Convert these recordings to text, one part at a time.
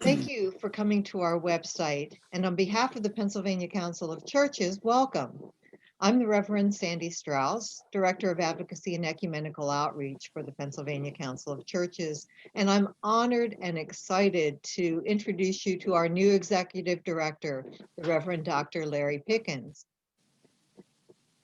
Thank you for coming to our website. And on behalf of the Pennsylvania Council of Churches, welcome. I'm the Reverend Sandy Strauss, Director of Advocacy and Ecumenical Outreach for the Pennsylvania Council of Churches, and I'm honored and excited to introduce you to our new Executive Director, the Reverend Dr. Larry Pickens.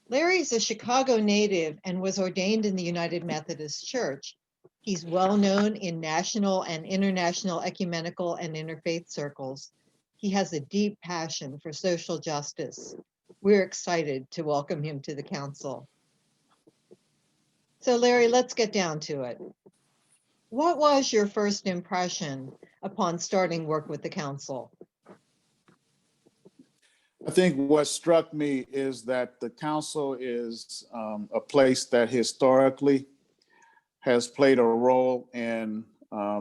Larry is a Chicago native and was ordained in the United Methodist Church. He's well known in national and international ecumenical and interfaith circles. He has a deep passion for social justice. We're excited to welcome him to the council. So Larry, let's get down to it. What was your first impression upon starting work with the council? I think what struck me is that the council is a place that historically has played a role in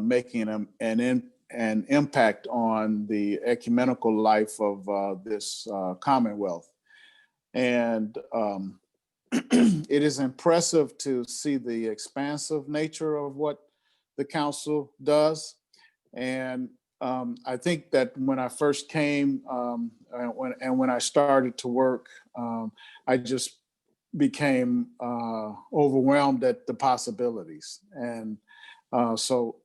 making an impact on the ecumenical life of this Commonwealth. And it is impressive to see the expansive nature of what the council does. And I think that when I first came when I started to work, I just became overwhelmed at the possibilities. And so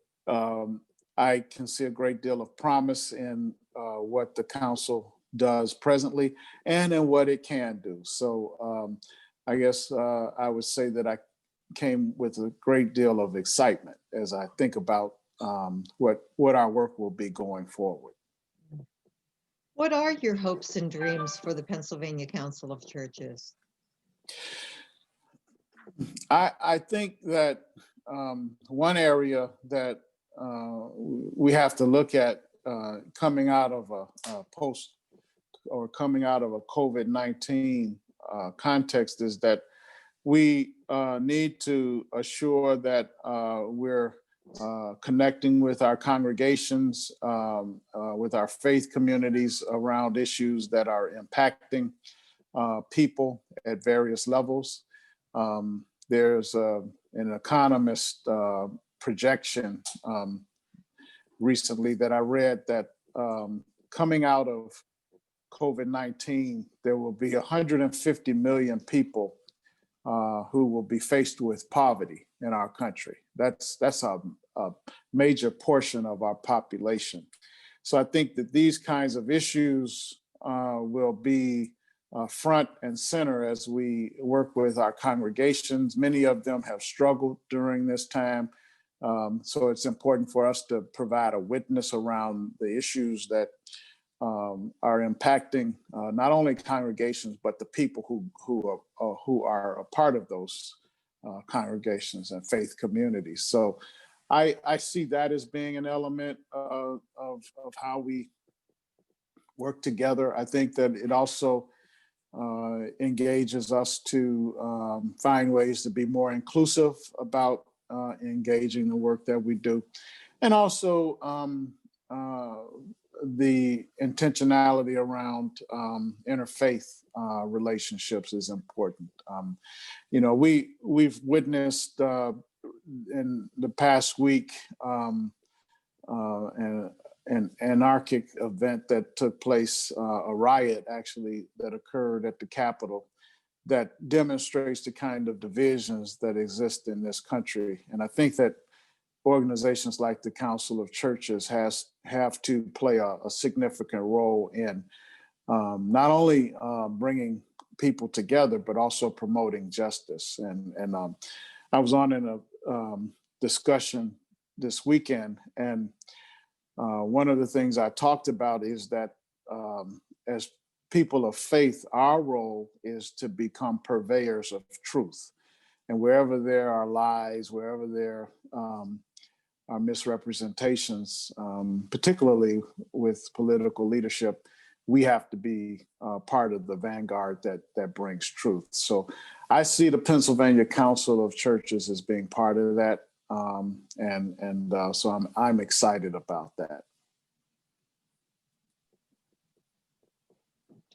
I can see a great deal of promise in what the council does presently and in what it can do. So I guess I would say that I came with a great deal of excitement as I think about what our work will be going forward. What are your hopes and dreams for the Pennsylvania Council of Churches? I think that one area that we have to look at coming out of a post or coming out of a COVID-19 context is that we need to assure that we're connecting with our congregations, with our faith communities around issues that are impacting people at various levels. There's an economist projection recently that I read that coming out of COVID-19, there will be 150 million people who will be faced with poverty in our country. That's a major portion of our population. So I think that these kinds of issues will be front and center as we work with our congregations. Many of them have struggled during this time. So it's important for us to provide a witness around the issues that are impacting not only congregations, but the people who are a part of those congregations and faith communities. So I see that as being an element of how we work together. I think that it also engages us to find ways to be more inclusive about engaging the work that we do. And also the intentionality around interfaith relationships is important. We've witnessed in the past week an anarchic event that took place, a riot actually that occurred at the Capitol that demonstrates the kind of divisions that exist in this country. And I think that organizations like the Council of Churches have to play a significant role in not only bringing people together, but also promoting justice. And I was on in a discussion this weekend, and one of the things I talked about is that as people of faith, our role is to become purveyors of truth. And wherever there are lies, wherever there are misrepresentations, particularly with political leadership, we have to be part of the vanguard that brings truth. So I see the Pennsylvania Council of Churches as being part of that. So I'm excited about that.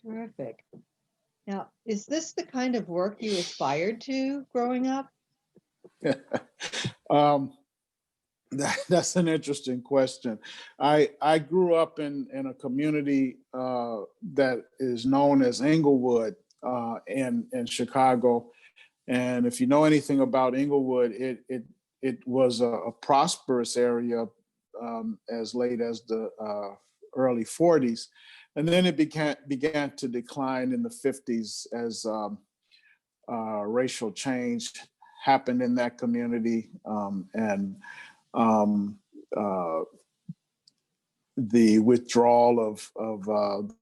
Terrific. Now, is this the kind of work you aspired to growing up? That's an interesting question. I grew up in a community that is known as Englewood in Chicago. And if you know anything about Englewood, it was a prosperous area as late as the early 40s. And then it began to decline in the 50s as racial change happened in that community. And uh, the withdrawal of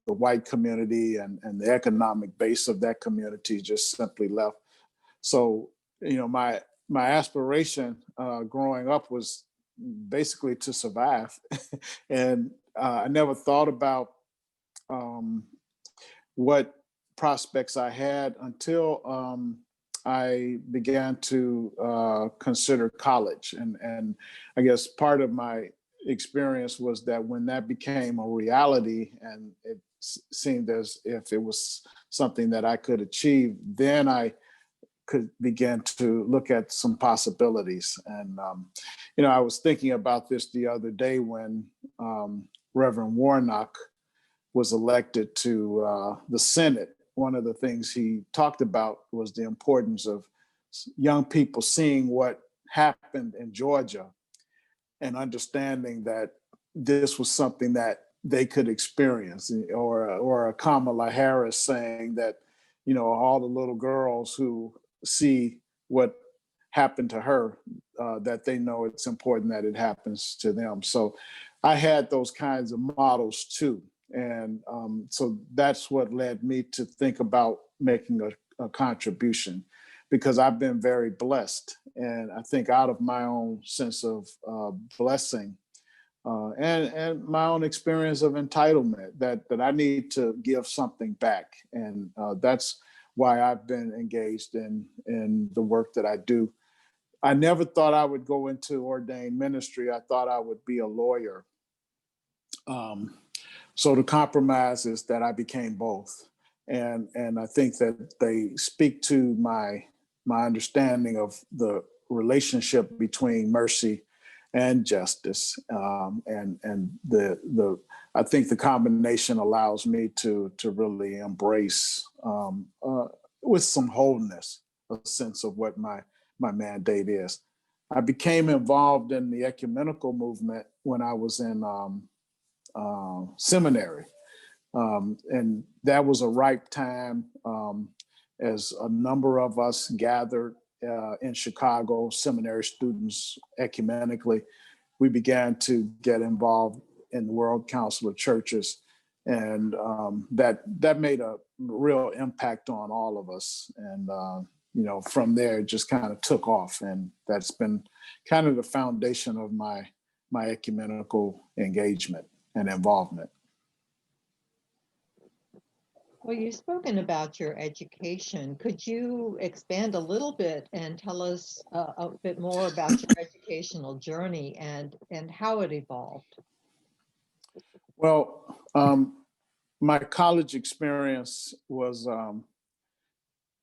the white community and the economic base of that community just simply left. So, my aspiration growing up was basically to survive, and I never thought about um, what prospects I had until I began to consider college. And I guess part of my experience was that when that became a reality and it seemed as if it was something that I could achieve, then I could begin to look at some possibilities. And, I was thinking about this the other day when Reverend Warnock was elected to the Senate. One of the things he talked about was the importance of young people seeing what happened in Georgia and understanding that this was something that they could experience, or a Kamala Harris saying that, all the little girls who see what happened to her, that they know it's important that it happens to them. So I had those kinds of models too. And so that's what led me to think about making a contribution, because I've been very blessed. And I think out of my own sense of blessing and my own experience of entitlement, that I need to give something back. And that's why I've been engaged in the work that I do. I never thought I would go into ordained ministry. I thought I would be a lawyer. So the compromise is that I became both. And I think that they speak to my understanding of the relationship between mercy and justice. And the I think the combination allows me to really embrace with some wholeness a sense of what my mandate is. I became involved in the ecumenical movement when I was in seminary. And that was a ripe time as a number of us gathered in Chicago, seminary students ecumenically. We began to get involved in the World Council of Churches. And that made a real impact on all of us. And, from there, it just kind of took off. And that's been kind of the foundation of my ecumenical engagement and involvement. Well, you've spoken about your education. Could you expand a little bit and tell us a bit more about your educational journey and how it evolved? Well, my college experience was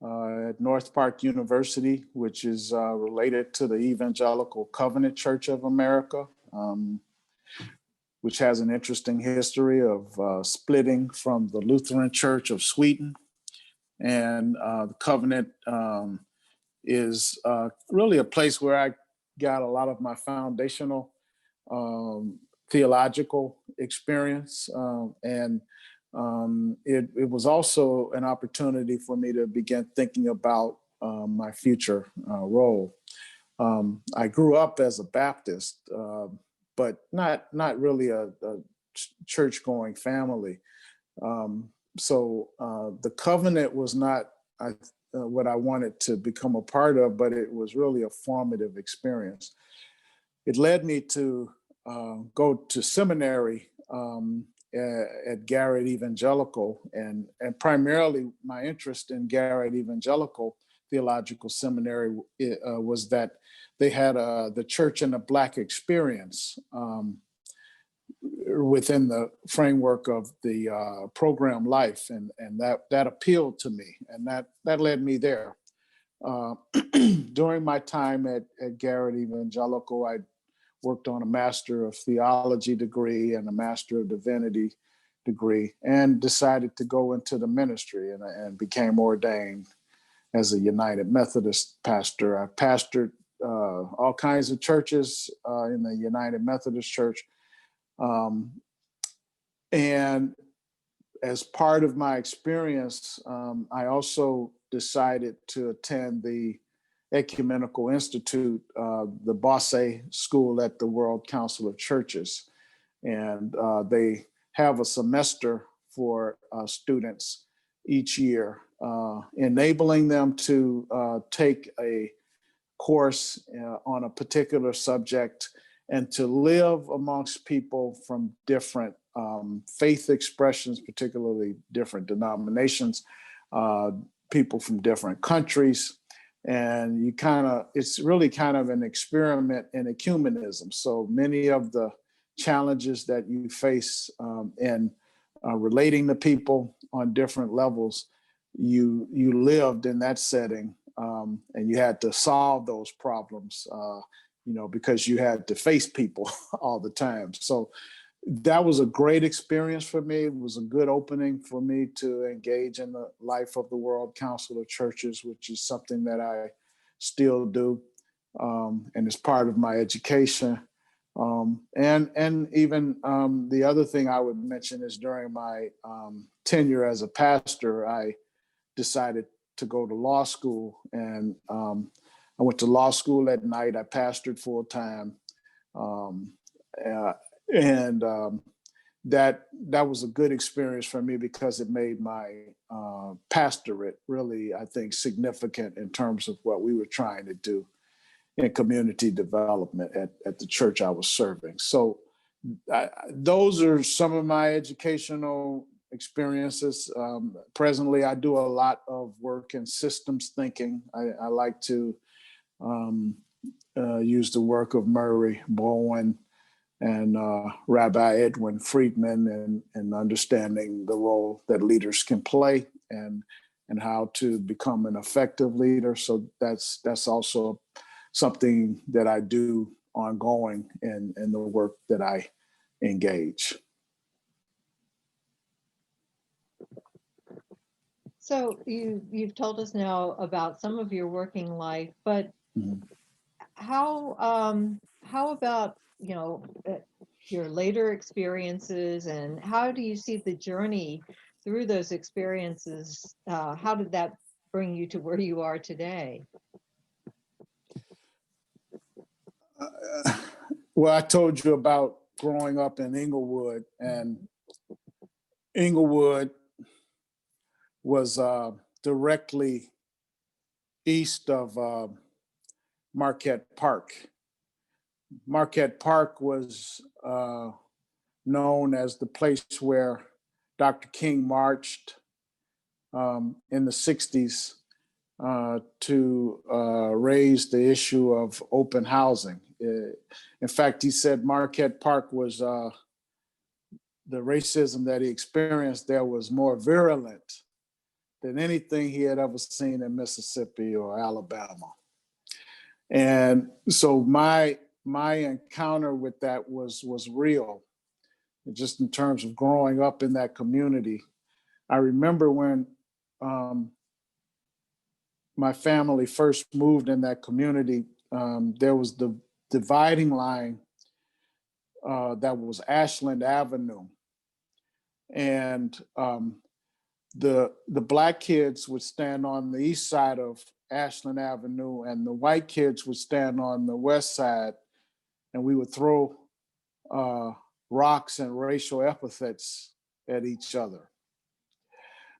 at North Park University, which is related to the Evangelical Covenant Church of America, which has an interesting history of splitting from the Lutheran Church of Sweden. And the Covenant is really a place where I got a lot of my foundational theological experience. And it was also an opportunity for me to begin thinking about my future role. I grew up as a Baptist, but not really a church-going family. So the covenant was not what I wanted to become a part of, but it was really a formative experience. It led me to go to seminary at Garrett Evangelical, and primarily my interest in Garrett Evangelical Theological Seminary was that they had the Church in the Black experience within the framework of the program life, and that appealed to me, and that led me there. During my time at Garrett Evangelical, I worked on a Master of Theology degree and a Master of Divinity degree, and decided to go into the ministry and became ordained as a United Methodist pastor. I pastored all kinds of churches in the United Methodist Church. And as part of my experience, I also decided to attend the Ecumenical Institute, the Bosse School at the World Council of Churches. And they have a semester for students each year, enabling them to take a course on a particular subject and to live amongst people from different faith expressions, particularly different denominations, people from different countries. And it's really kind of an experiment in ecumenism. So many of the challenges that you face in relating to people on different levels, you lived in that setting, and you had to solve those problems, because you had to face people all the time. So that was a great experience for me. It was a good opening for me to engage in the life of the World Council of Churches, which is something that I still do, and is part of my education. And even the other thing I would mention is during my tenure as a pastor, I decided to go to law school, and I went to law school at night. I pastored full time, and that was a good experience for me because it made my pastorate really, I think, significant in terms of what we were trying to do in community development at the church I was serving. So those are some of my educational experiences. Presently, I do a lot of work in systems thinking. I like to use the work of Murray Bowen and Rabbi Edwin Friedman and understanding the role that leaders can play and how to become an effective leader. So that's also something that I do ongoing in the work that I engage. So you've told us now about some of your working life, but how about your later experiences, and how do you see the journey through those experiences? How did that bring you to where you are today? Well, I told you about growing up in Englewood, and Englewood was directly east of Marquette Park. Marquette Park was known as the place where Dr. King marched in the 60s to raise the issue of open housing. In fact, he said Marquette Park was the racism that he experienced there was more virulent than anything he had ever seen in Mississippi or Alabama. And so my encounter with that was real, just in terms of growing up in that community. I remember when my family first moved in that community, there was the dividing line that was Ashland Avenue. And the black kids would stand on the east side of Ashland Avenue, and the white kids would stand on the west side, and we would throw rocks and racial epithets at each other.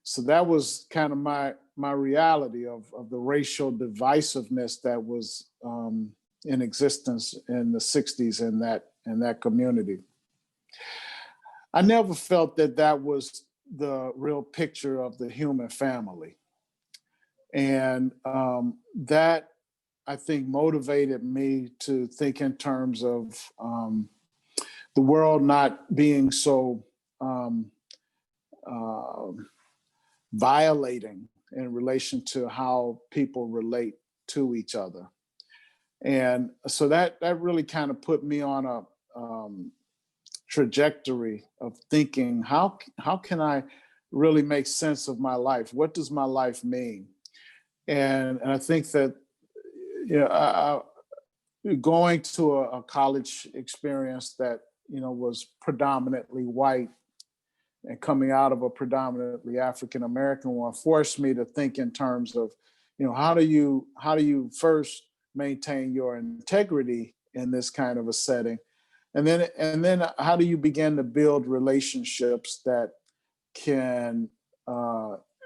So that was kind of my reality of the racial divisiveness that was in existence in the 60s in that community. I never felt that was the real picture of the human family. And that, I think, motivated me to think in terms of the world not being so violating in relation to how people relate to each other. And so that really kind of put me on a trajectory of thinking, how can I really make sense of my life? What does my life mean? And I think that, you know, going to a college experience that, you know, was predominantly white and coming out of a predominantly African American one forced me to think in terms of, you know, how do you first maintain your integrity in this kind of a setting, and then how do you begin to build relationships that can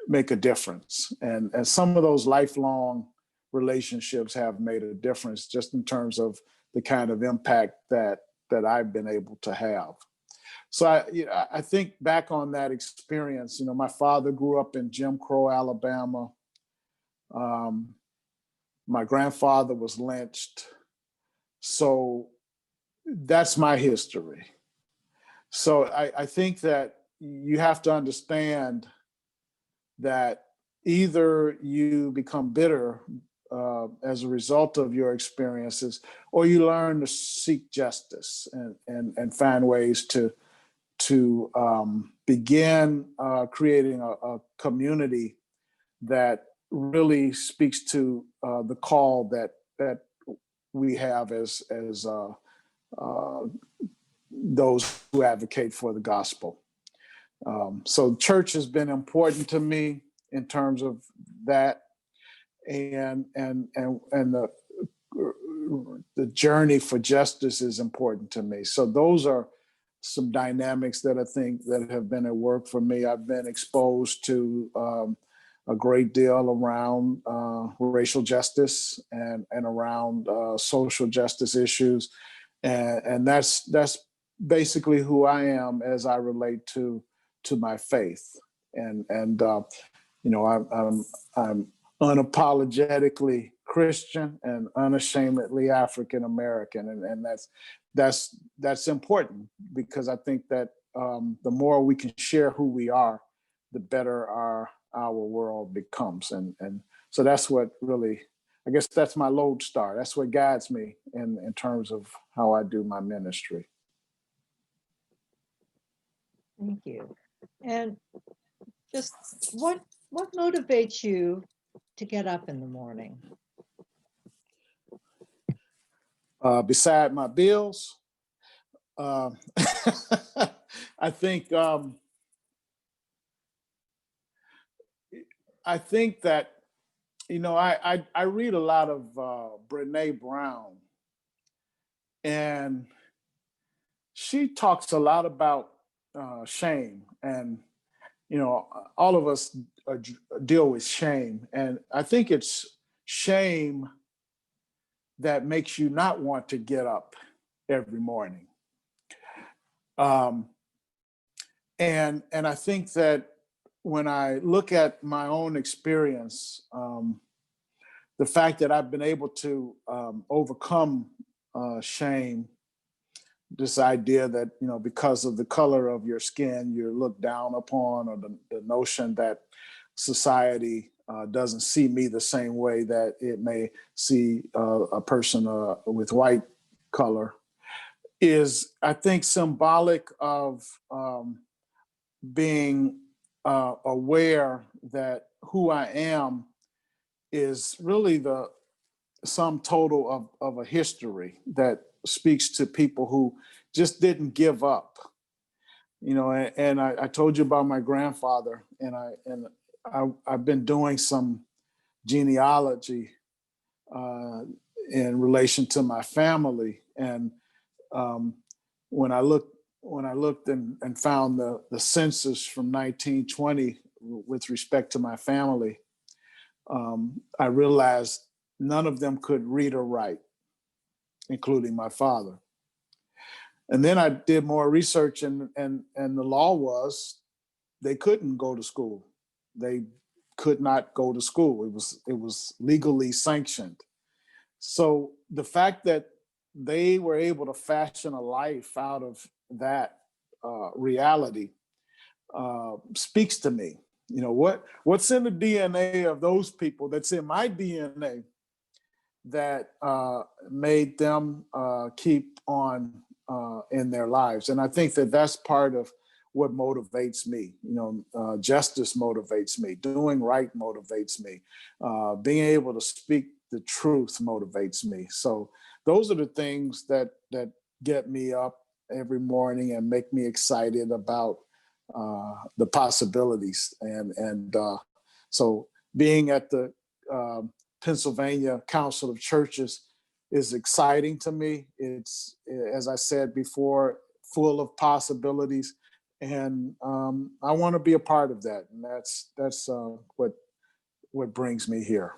make a difference, and some of those lifelong relationships have made a difference just in terms of the kind of impact that I've been able to have. So I think back on that experience. You know, my father grew up in Jim Crow, Alabama. My grandfather was lynched. So that's my history. So I think that you have to understand that either you become bitter as a result of your experiences, or you learn to seek justice and find ways to begin creating a community that really speaks to the call that we have as those who advocate for the gospel. So church has been important to me in terms of that, and the journey for justice is important to me. So those are some dynamics that I think that have been at work for me. I've been exposed to a great deal around racial justice and around social justice issues, and that's basically who I am as I relate to my faith. And you know, I'm unapologetically Christian and unashamedly African American, and that's important, because I think that the more we can share who we are, the better our world becomes. And so that's what really, I guess that's my lodestar. That's what guides me in terms of how I do my ministry. Thank you. And just what motivates you to get up in the morning? Beside my bills, I think that, you know, I read a lot of Brene Brown, and she talks a lot about shame, and you know, all of us deal with shame, and I think it's shame that makes you not want to get up every morning. And I think that when I look at my own experience, the fact that I've been able to overcome shame, this idea that, you know, because of the color of your skin, you're looked down upon, or the notion that society doesn't see me the same way that it may see a person with white color, is, I think, symbolic of being aware that who I am is really the sum total of a history that speaks to people who just didn't give up. You know, and I told you about my grandfather, and I've been doing some genealogy in relation to my family, and when I looked and found the census from 1920 with respect to my family, I realized none of them could read or write, including my father. And then I did more research, and the law was they couldn't go to school. They could not go to school. It was legally sanctioned. So the fact that they were able to fashion a life out of that reality speaks to me. You know, what's in the DNA of those people that's in my DNA that made them keep on in their lives. And I think that that's part of what motivates me. Justice motivates me. Doing right motivates me. Being able to speak the truth motivates me. So those are the things that get me up every morning and make me excited about the possibilities. And so being at the Pennsylvania Council of Churches is exciting to me. It's, as I said before, full of possibilities, and I want to be a part of that. And that's what brings me here.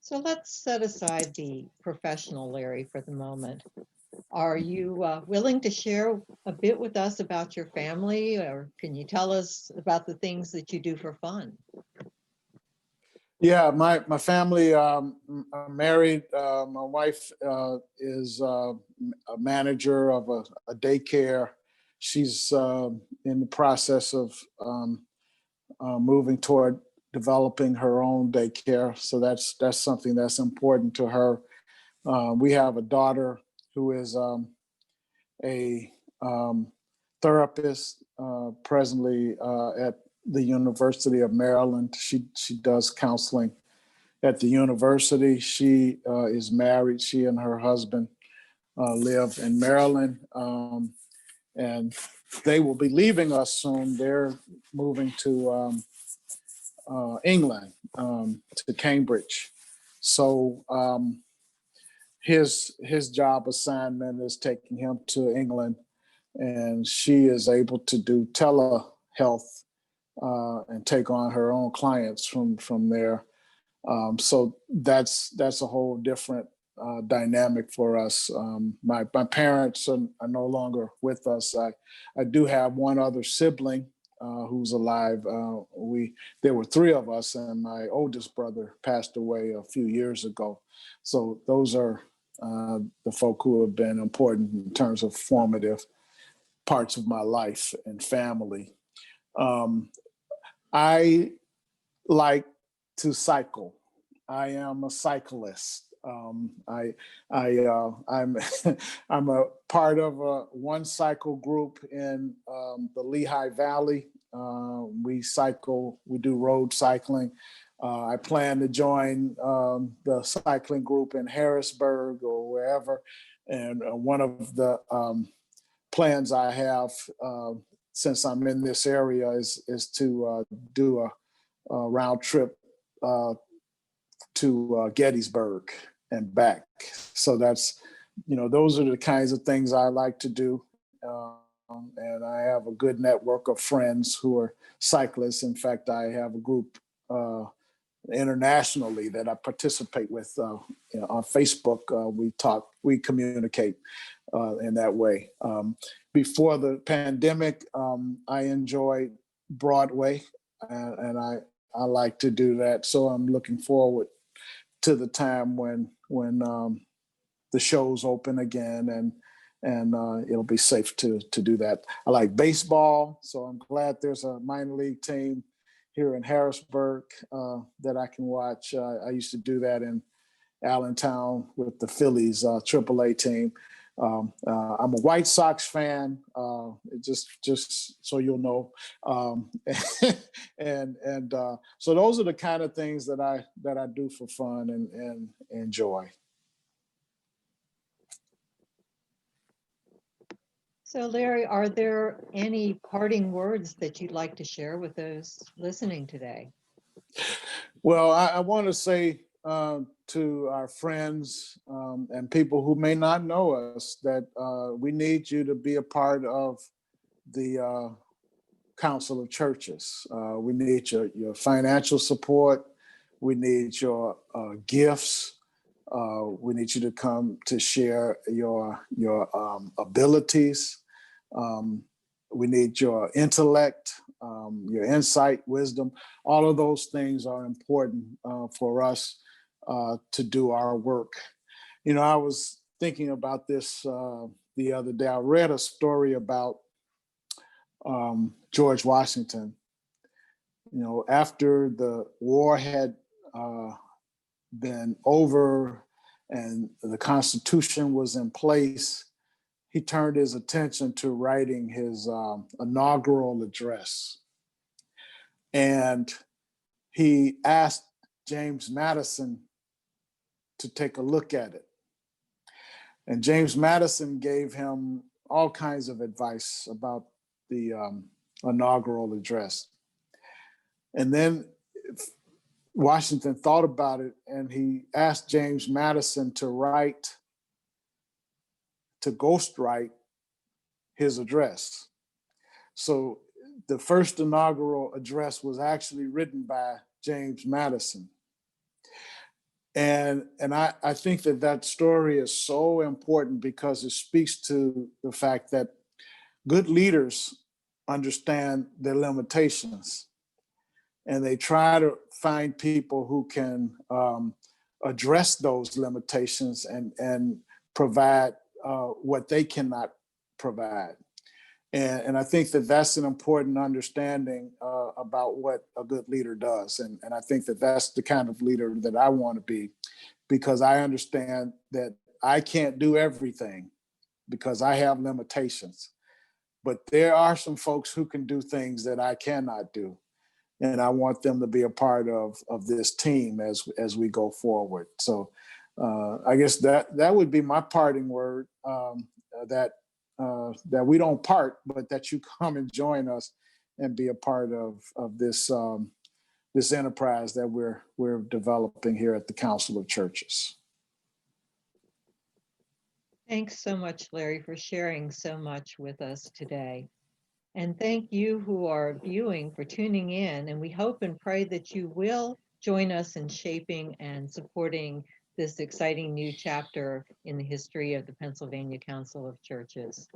So let's set aside the professional Larry for the moment. Are you willing to share a bit with us about your family, or can you tell us about the things that you do for fun? Yeah, my family, I'm married. My wife is a manager of a daycare. She's in the process of moving toward developing her own daycare. So that's something that's important to her. We have a daughter who is a therapist presently at the University of Maryland. She does counseling at the university. She is married. She and her husband live in Maryland, and they will be leaving us soon. They're moving to England, to Cambridge. So his job assignment is taking him to England, and she is able to do telehealth and take on her own clients from there. So that's a whole different dynamic for us. My parents are no longer with us. I do have one other sibling who's alive. There were three of us, and my oldest brother passed away a few years ago. So those are the folk who have been important in terms of formative parts of my life and family. I like to cycle. I am a cyclist. I'm I'm a part of one cycle group in the Lehigh Valley. We cycle. We do road cycling. I plan to join the cycling group in Harrisburg or wherever. And one of the plans I have, since I'm in this area, is to do a round trip to Gettysburg and back. So that's, those are the kinds of things I like to do. And I have a good network of friends who are cyclists. In fact, I have a group internationally that I participate with on Facebook. We communicate in that way. Before the pandemic, I enjoyed Broadway, and I like to do that. So I'm looking forward to the time when the shows open again, and it'll be safe to do that. I like baseball, so I'm glad there's a minor league team here in Harrisburg that I can watch. I used to do that in Allentown with the Phillies AAA team. I'm a White Sox fan, just so you'll know, and so those are the kind of things that I do for fun and enjoy. So Larry, are there any parting words that you'd like to share with those listening today? Well, I want to say to our friends and people who may not know us that we need you to be a part of the Council of Churches. We need your financial support. We need your gifts. We need you to come to share your abilities. We need your intellect, your insight, wisdom. All of those things are important for us to do our work. I was thinking about this the other day. I read a story about George Washington. After the war had been over and the Constitution was in place, he turned his attention to writing his inaugural address. And he asked James Madison to take a look at it. And James Madison gave him all kinds of advice about the inaugural address. And then Washington thought about it and he asked James Madison to ghostwrite his address. So the first inaugural address was actually written by James Madison. And I think that story is so important because it speaks to the fact that good leaders understand their limitations and they try to find people who can address those limitations and provide what they cannot provide. And I think that's an important understanding about what a good leader does. And I think that's the kind of leader that I want to be, because I understand that I can't do everything because I have limitations. But there are some folks who can do things that I cannot do. And I want them to be a part of this team as we go forward. So I guess that would be my parting word, that we don't part, but that you come and join us and be a part of this this enterprise that we're developing here at the Council of Churches. Thanks so much, Larry, for sharing so much with us today. And thank you who are viewing for tuning in. And we hope and pray that you will join us in shaping and supporting this exciting new chapter in the history of the Pennsylvania Council of Churches.